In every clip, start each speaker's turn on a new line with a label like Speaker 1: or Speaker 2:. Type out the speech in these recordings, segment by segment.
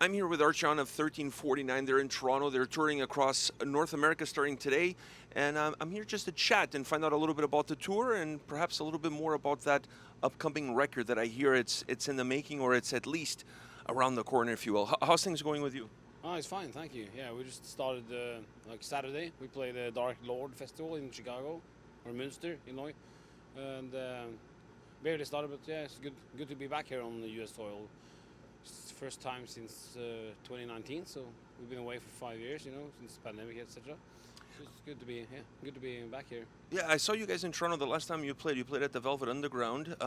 Speaker 1: I'm here with Archaon of 1349. They're in Toronto. They're touring across North America starting today. And I'm here just to chat and find out a little bit about the tour and perhaps a little bit more about that upcoming record that I hear it's in the making, or it's at least around the corner, if you will. How's things going with you?
Speaker 2: Oh, it's fine, thank you. Yeah, we just started like Saturday. We played the Dark Lord Festival in Chicago, or Münster, Illinois, and barely started. But yeah, it's good to be back here on the U.S. soil. It's the first time since 2019, so we've been away for 5 years, since the pandemic, etc. So it's good to be back here.
Speaker 1: Yeah, I saw you guys in Toronto the last time you played. You played at the Velvet Underground.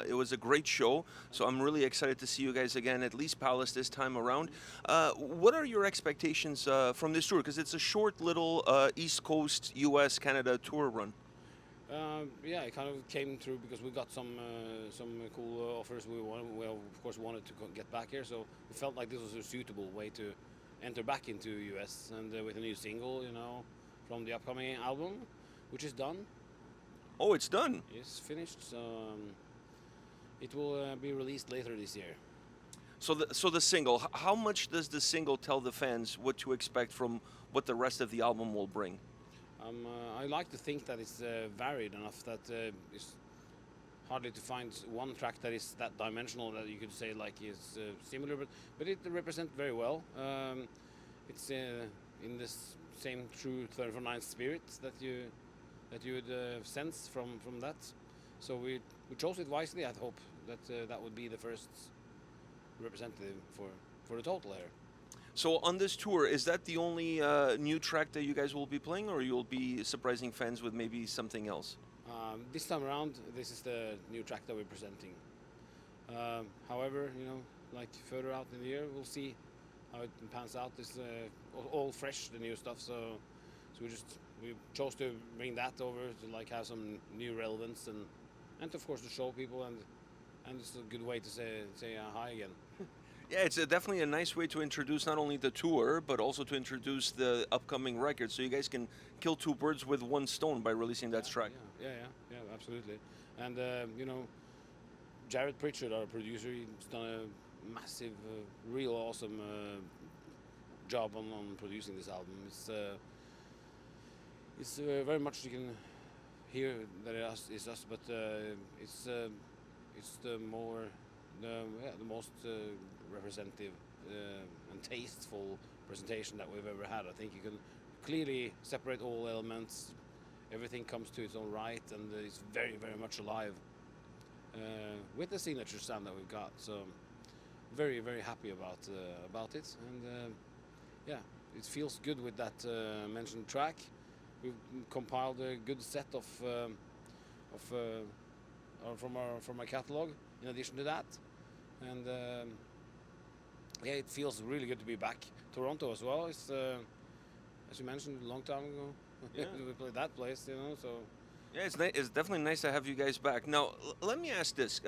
Speaker 1: It was a great show, so I'm really excited to see you guys again, at least Palace this time around. What are your expectations from this tour? Because it's a short little East Coast, U.S., Canada tour run.
Speaker 2: Yeah, it kind of came through because we got some cool offers. We of course wanted to get back here, so we felt like this was a suitable way to enter back into US, and with a new single, from the upcoming album, which is done.
Speaker 1: Oh, it's done.
Speaker 2: It's finished. So, it will be released later this year.
Speaker 1: So the single, how much does the single tell the fans what to expect from what the rest of the album will bring?
Speaker 2: I like to think that it's varied enough that it's hardly to find one track that is that dimensional that you could say like is similar, but it represents very well. It's in this same true 39 spirit that you would sense from that. So we chose it wisely. I hope that that would be the first representative for the total here.
Speaker 1: So on this tour, is that the only new track that you guys will be playing, or you'll be surprising fans with maybe something else?
Speaker 2: This time around, this is the new track that we're presenting. However, like further out in the year, we'll see how it pans out. It's all fresh, the new stuff. So we chose to bring that over to like have some new relevance and of course to show people, and it's a good way to say hi again.
Speaker 1: Yeah, it's definitely a nice way to introduce not only the tour, but also to introduce the upcoming record. So you guys can kill two birds with one stone by releasing that track.
Speaker 2: Yeah, absolutely. And, Jared Pritchard, our producer, he's done a massive, real awesome job on producing this album. It's very much you can hear that it's us, but it's the most representative and tasteful presentation that we've ever had. I think you can clearly separate all elements. Everything comes to its own right, and it's very, very much alive with the signature sound that we've got. So very, very happy about it, and yeah, it feels good with that mentioned track. We've compiled a good set of from our catalog. In addition to that, and yeah, it feels really good to be back. Toronto as well. It's as you mentioned, a long time ago.
Speaker 1: Yeah.
Speaker 2: We played that place, so.
Speaker 1: Yeah, it's definitely nice to have you guys back. Now, let me ask this.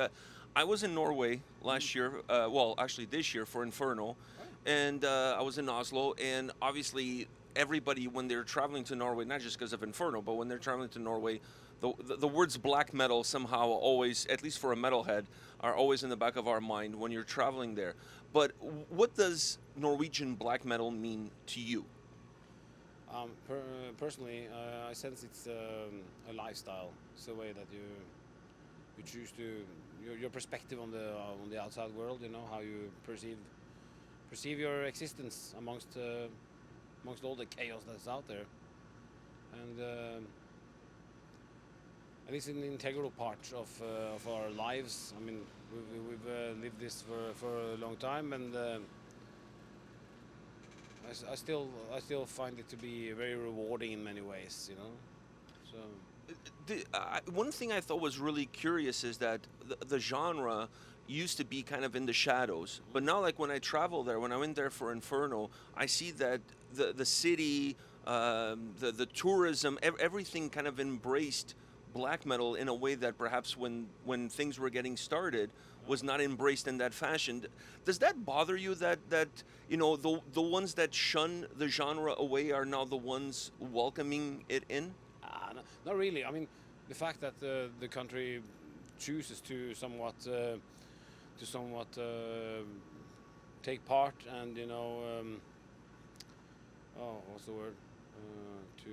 Speaker 1: I was in Norway last year, well, actually this year for Inferno, and I was in Oslo, and obviously everybody, when they're traveling to Norway, not just because of Inferno, but when they're traveling to Norway, the words black metal somehow always, at least for a metalhead, are always in the back of our mind when you're traveling there. But what does Norwegian black metal mean to you?
Speaker 2: Personally, I sense it's a lifestyle. It's a way that you choose to your perspective on the outside world. How you perceive your existence amongst all the chaos that's out there, and it's an integral part of our lives. I mean, we've lived this for a long time, and I still find it to be very rewarding in many ways. So
Speaker 1: One thing I thought was really curious is that the genre used to be kind of in the shadows, but now, like when I travel there, when I went there for Inferno, I see that the city, the tourism, everything kind of embraced black metal in a way that perhaps when things were getting started was not embraced in that fashion. Does that bother you that the ones that shun the genre away are now the ones welcoming it in?
Speaker 2: No, not really. I mean, the fact that the country chooses to somewhat take part and what's the word to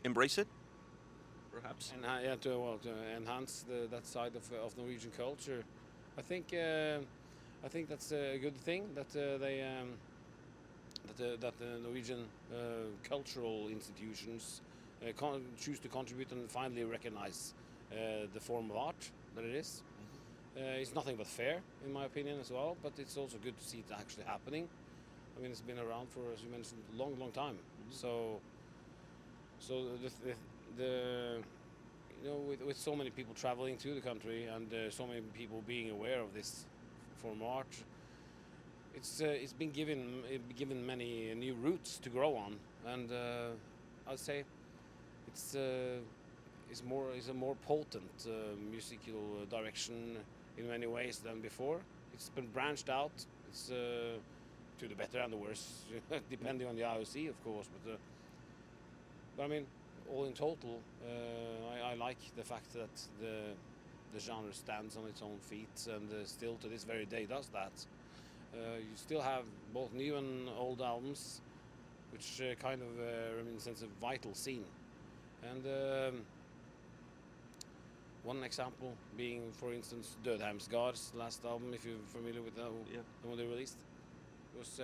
Speaker 1: Embrace it, perhaps.
Speaker 2: to enhance that side of Norwegian culture. I think that's a good thing that that the Norwegian cultural institutions choose to contribute and finally recognize the form of art that it is. It's nothing but fair, in my opinion, as well. But it's also good to see it actually happening. I mean, it's been around for, as you mentioned, a long, long time. So the with so many people traveling to the country and so many people being aware of this form of art, it's been given many new routes to grow on, and I'd say it's a more potent musical direction in many ways than before. It's been branched out. It's to the better and the worse, depending on the IOC, of course. But I mean, all in total, I like the fact that the genre stands on its own feet and still to this very day does that. You still have both new and old albums, which kind of represents a vital scene. And one example being, for instance, Dødheim's Guard's last album, if you're familiar with that, the one they released. It was,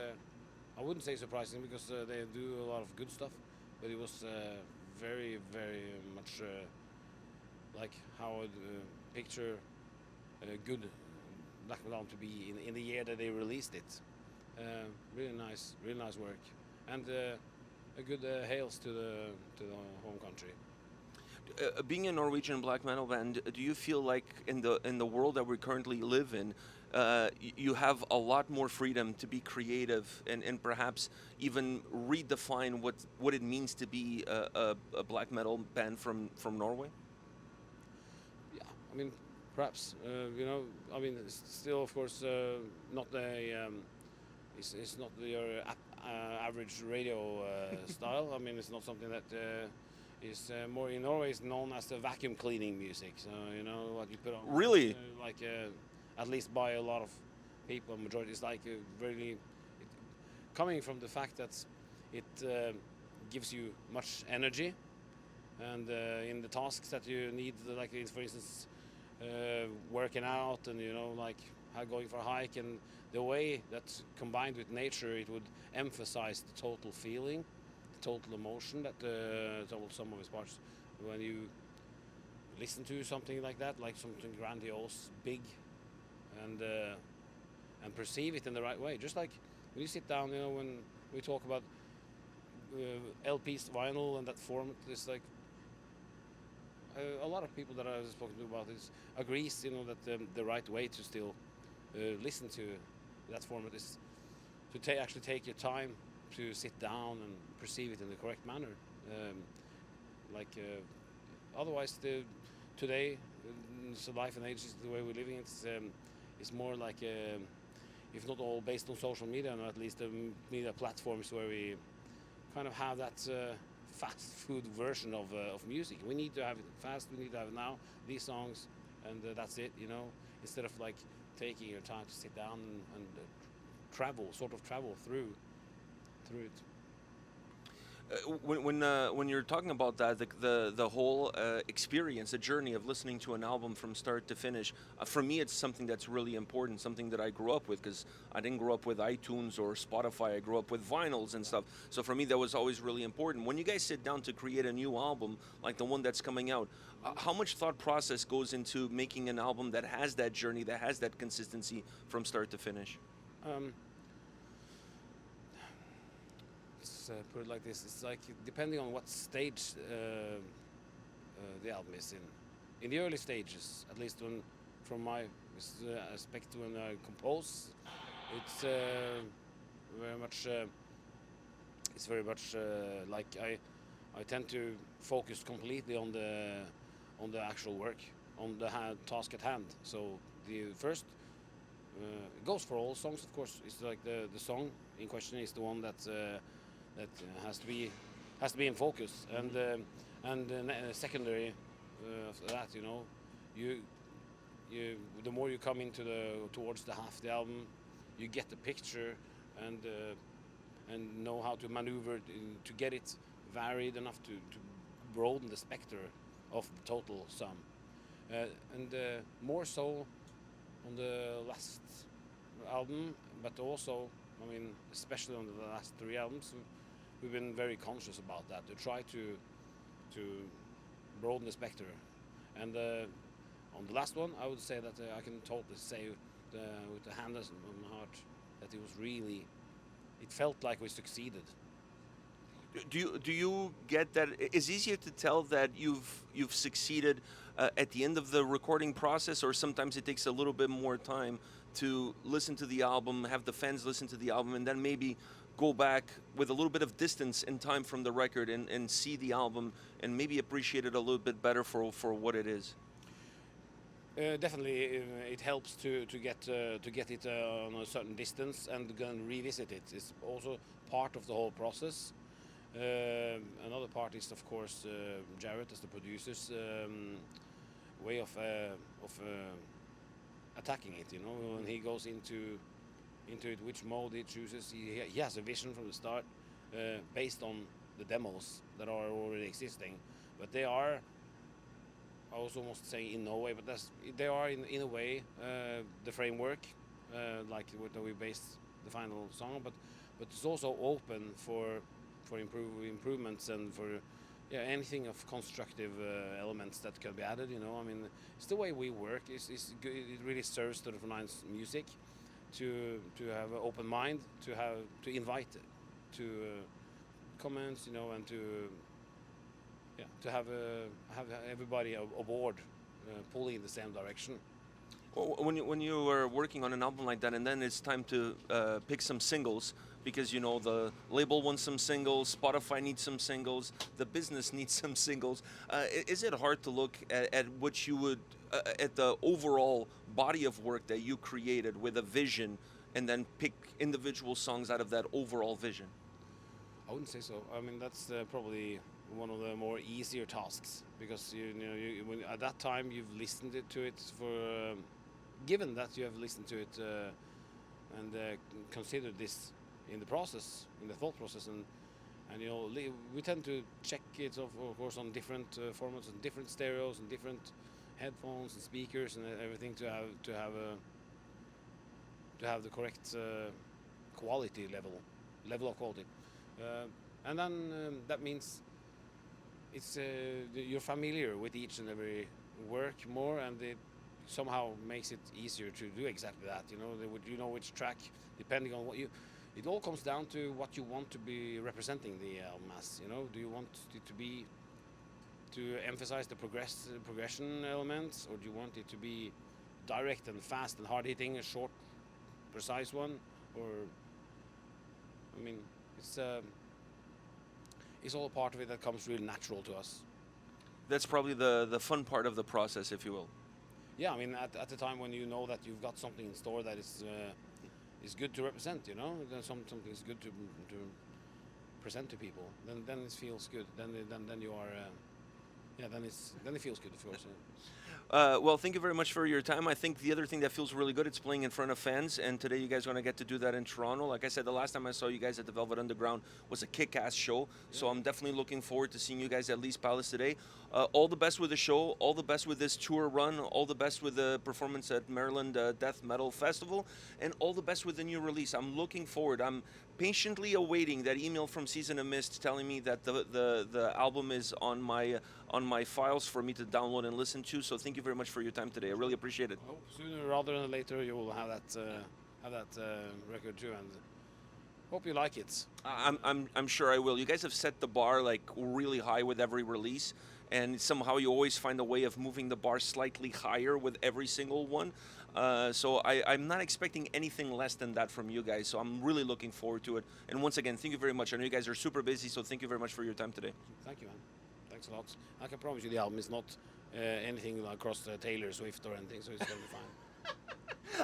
Speaker 2: I wouldn't say surprising because they do a lot of good stuff, but it was very, very much like how I'd picture a good black metal album to be in the year that they released it. Really nice work, and a good hails to the home country.
Speaker 1: Being a Norwegian black metal band, do you feel like in the world that we currently live in, you have a lot more freedom to be creative and perhaps even redefine what it means to be a black metal band from Norway?
Speaker 2: Yeah, I mean, perhaps I mean, it's still, of course, not it's not your average radio style. I mean, it's not something that is more in Norway is known as the vacuum cleaning music. So what you put on.
Speaker 1: Really?
Speaker 2: At least by a lot of people, majority is like really coming from the fact that it gives you much energy, and in the tasks that you need, like for instance, working out and like going for a hike, and the way that combined with nature, it would emphasize the total feeling, the total emotion that told some of its parts. When you listen to something like that, like something grandiose, big, and perceive it in the right way, just like when you sit down, when we talk about LPs, vinyl, and that format, it's like a lot of people that I've spoken to about this agrees, that the right way to still listen to that format is to actually take your time to sit down and perceive it in the correct manner. Otherwise, today, so life and age is the way we're living. It's more like, if not all based on social media, and at least the media platforms where we kind of have that fast food version of music. We need to have it fast. We need to have it now. These songs, and that's it. Instead of like taking your time to sit down and travel through it.
Speaker 1: When you're talking about that, the whole experience, the journey of listening to an album from start to finish, for me, it's something that's really important, something that I grew up with, because I didn't grow up with iTunes or Spotify. I grew up with vinyls and stuff. So for me, that was always really important. When you guys sit down to create a new album, like the one that's coming out, how much thought process goes into making an album that has that journey, that has that consistency from start to finish?
Speaker 2: Put it like this: it's like depending on what stage the album is in. In the early stages, at least from my aspect, when I compose, it's very much. It's very much like I tend to focus completely on the actual work, on the task at hand. So the first it goes for all songs, of course. It's like the song in question is the one that has to be in focus, and secondary after that, you the more you come into towards the half the album, you get the picture and know how to maneuver to get it varied enough to broaden the spectre of the total sum. And more so on the last album, but also, I mean, especially on the last 3 albums, we've been very conscious about that, to try to broaden the spectre. And on the last one, I would say that I can totally say with the hand on my heart that it was really, it felt like we succeeded.
Speaker 1: Do you get that it's easier to tell that you've succeeded at the end of the recording process, or sometimes it takes a little bit more time to listen to the album, have the fans listen to the album, and then maybe go back with a little bit of distance and time from the record and see the album and maybe appreciate it a little bit better for what it is?
Speaker 2: Definitely, it helps to get it on a certain distance and go and revisit it. It's also part of the whole process. Another part is, of course, Jarrett as the producer's way of attacking it. You know, when he goes into it, which mode he chooses. He has a vision from the start, based on the demos that are already existing, but they are. I was almost saying in no way, but they are in a way the framework, like what we based the final song. But it's also open for improvements and for anything of constructive elements that can be added. You know, I mean, it's the way we work. It's good. It really serves to the Nine's music to have an open mind, to invite to comments, you know, and to have everybody aboard, pulling in the same direction.
Speaker 1: Well, when you are working on an album like that, and then it's time to pick some singles, because you know the label wants some singles, Spotify needs some singles, the business needs some singles. Is it hard to look at what you would at the overall body of work that you created with a vision, and then pick individual songs out of that overall vision?
Speaker 2: I wouldn't say so. I mean, that's probably one of the more easier tasks, because when at that time you've listened to it for given that you have listened to it and considered this in the process, in the thought process, and you know, we tend to check it of course on different formats and different stereos and different headphones and speakers and everything to have the correct quality level of quality, and then that means it's you're familiar with each and every work more, and it somehow makes it easier to do exactly that. You know, you know which track, depending on what you. It all comes down to what you want to be representing the album as. You know, do you want it to emphasize the progression elements, or do you want it to be direct and fast and hard hitting, a short, precise one, or I mean, it's all a part of it that comes really natural to us.
Speaker 1: That's probably the fun part of the process, if you will.
Speaker 2: Yeah, I mean, at the time when you know that you've got something in store that is good to represent, you know, then something is good to present to people. Then it feels good. Then you are, then it feels good, of course.
Speaker 1: Well, thank you very much for your time. I think the other thing that feels really good, it's playing in front of fans, and today you guys are going to get to do that in Toronto. Like I said, the last time I saw you guys at the Velvet Underground was a kick-ass show, so I'm definitely looking forward to seeing you guys at Lee's Palace today. All the best with the show, all the best with this tour run, all the best with the performance at Maryland Death Metal Festival, and all the best with the new release. I'm looking forward. I'm patiently awaiting that email from Season of Mist telling me that the album is on my files for me to download and listen to. So thank you very much for your time today. I really appreciate it.
Speaker 2: I hope sooner rather than later you will have that record too, and hope you like it.
Speaker 1: I'm sure I will. You guys have set the bar like really high with every release, and somehow you always find a way of moving the bar slightly higher with every single one. So I'm not expecting anything less than that from you guys. So I'm really looking forward to it. And once again, thank you very much. I know you guys are super busy, so thank you very much for your time today.
Speaker 2: Thank you, man. Thanks a lot. I can promise you the album is not anything across Taylor Swift or anything, so it's going to be fine.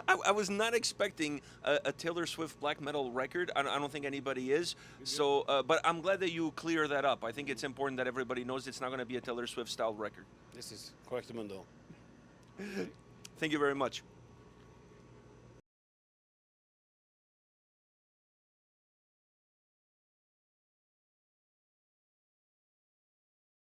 Speaker 1: I was not expecting a Taylor Swift black metal record. I don't think anybody is. So, but I'm glad that you clear that up. I think it's important that everybody knows it's not going to be a Taylor Swift style record.
Speaker 2: This is Correctamundo.
Speaker 1: Thank you very much.